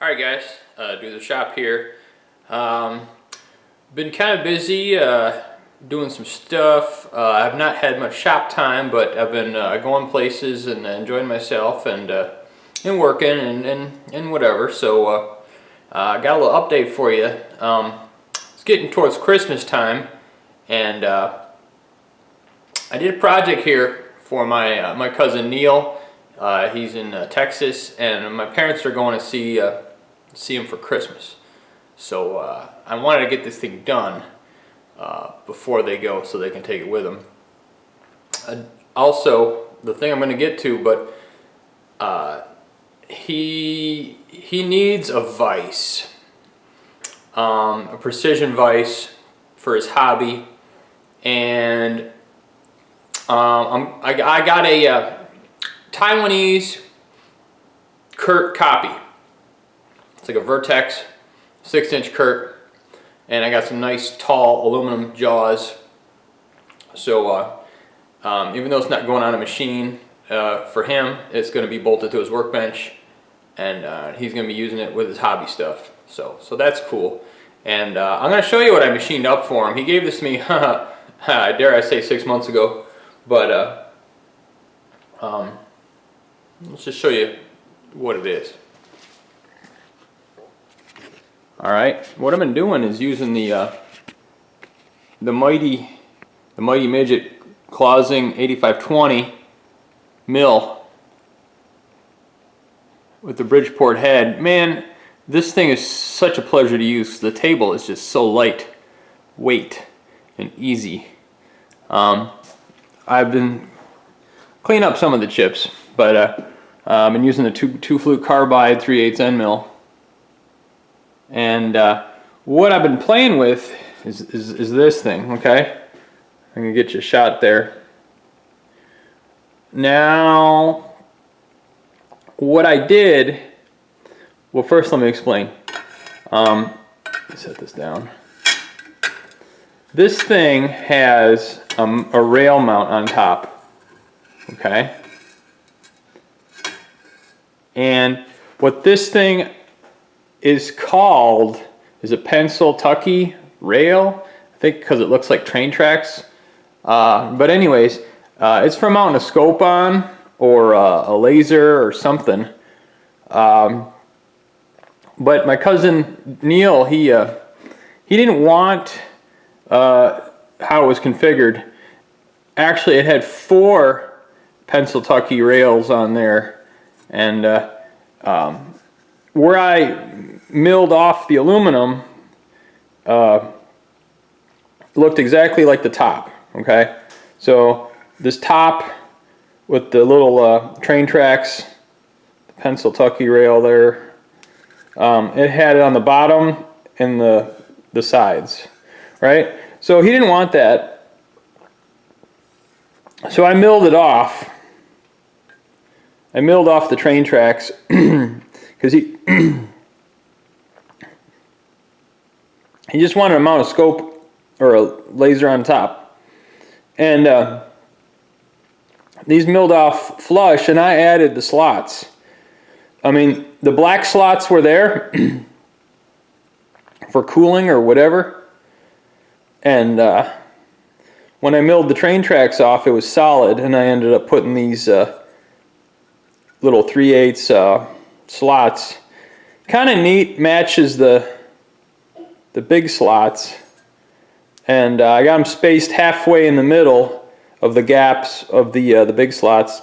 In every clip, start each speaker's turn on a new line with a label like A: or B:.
A: Alright guys, Doozer shop here. Been kind of busy doing some stuff. I've not had much shop time, but I've been going places and enjoying myself and working and whatever. So I got a little update for you. It's getting towards Christmas time, and I did a project here for my cousin Neil. He's in Texas, and my parents are going to see him for Christmas. So I wanted to get this thing done before they go, so they can take it with them. Also, the thing I'm going to get to, but he needs a vise, a precision vise for his hobby, and I got a Taiwanese Kurt copy. It's like a Vertex 6-inch Kurt, and I got some nice tall aluminum jaws. So even though it's not going on a machine for him, it's going to be bolted to his workbench, and he's going to be using it with his hobby stuff. So that's cool. And I'm going to show you what I machined up for him. He gave this to me, dare I say, 6 months ago. But let's just show you what it is. All right, what I've been doing is using the mighty midget Clausing 8520 mill with the Bridgeport head. Man, this thing is such a pleasure to use. The table is just so lightweight and easy. I've been cleaning up some of the chips, but I've been using the two flute carbide 3/8 end mill. And what I've been playing with is this thing, okay? I'm gonna get you a shot there. Now, what I did, well, first let me explain. Set this down. This thing has a rail mount on top, okay? And what this thing is called is a Pennsyltucky rail, I think, because it looks like train tracks. But anyways, it's for mounting a scope on, or a laser or something. But my cousin Neil, he didn't want how it was configured. Actually, it had 4 Pennsyltucky rails on there, and where I milled off the aluminum looked exactly like the top, okay? So this top with the little train tracks, the Pennsyltucky rail there, it had it on the bottom and the sides, right? So he didn't want that. So I milled it off. I milled off the train tracks because he just wanted to mount a scope or a laser on top. And these milled off flush, and I added the slots. I mean, the black slots were there for cooling or whatever. And when I milled the train tracks off, it was solid, and I ended up putting these little 3/8 slots. Kind of neat, matches the big slots, and I got them spaced halfway in the middle of the gaps of the big slots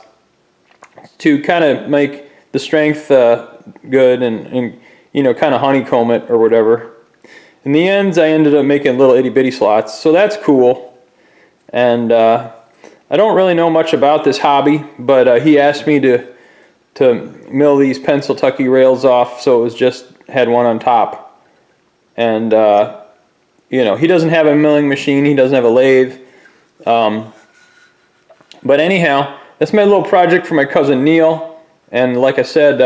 A: to kind of make the strength good, and you know, kind of honeycomb it or whatever. In the ends, I ended up making little itty bitty slots, so that's cool. And I don't really know much about this hobby, but he asked me to mill these Pennsyltucky rails off, so it was just had one on top. And you know, he doesn't have a milling machine, he doesn't have a lathe. But anyhow, that's my little project for my cousin Neil. And like I said,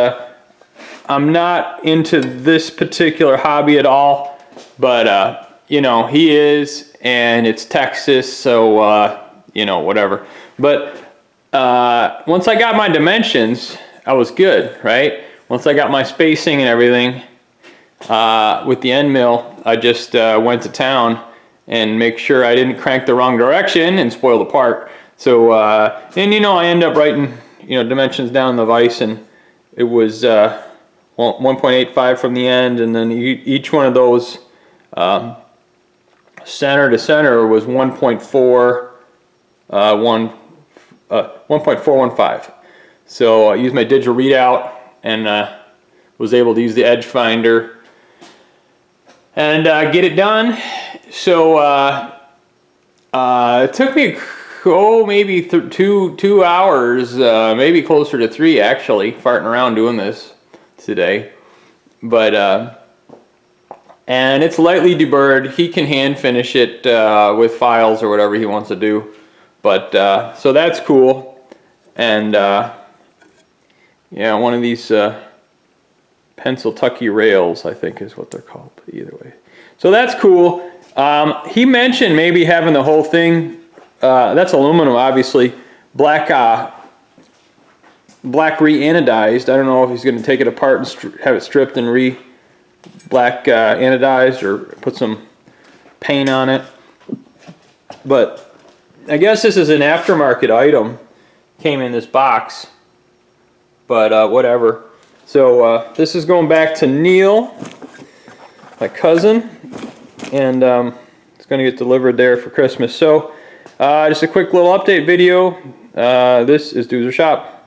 A: I'm not into this particular hobby at all, but you know, he is, and it's Texas, so you know, whatever. But once I got my dimensions, I was good, right? once I got my spacing and everything with the end mill, I just went to town and make sure I didn't crank the wrong direction and spoil the part. So, and you know, I end up writing, you know, dimensions down in the vise, and it was 1.85 from the end, and then each one of those center to center was 1.415. So I used my digital readout and was able to use the edge finder and get it done. So it took me maybe 2 hours, maybe closer to 3 actually, farting around doing this today. But and it's lightly deburred. He can hand finish it with files or whatever he wants to do. But so that's cool. And yeah, one of these Pennsyltucky rails, I think is what they're called, either way. So that's cool. He mentioned maybe having the whole thing, that's aluminum obviously, black re-anodized. I don't know if he's going to take it apart and have it stripped and black anodized, or put some paint on it. But I guess this is an aftermarket item. Came in this box. But whatever. So this is going back to Neil, my cousin, and it's going to get delivered there for Christmas. So just a quick little update video. This is Doozer Shop.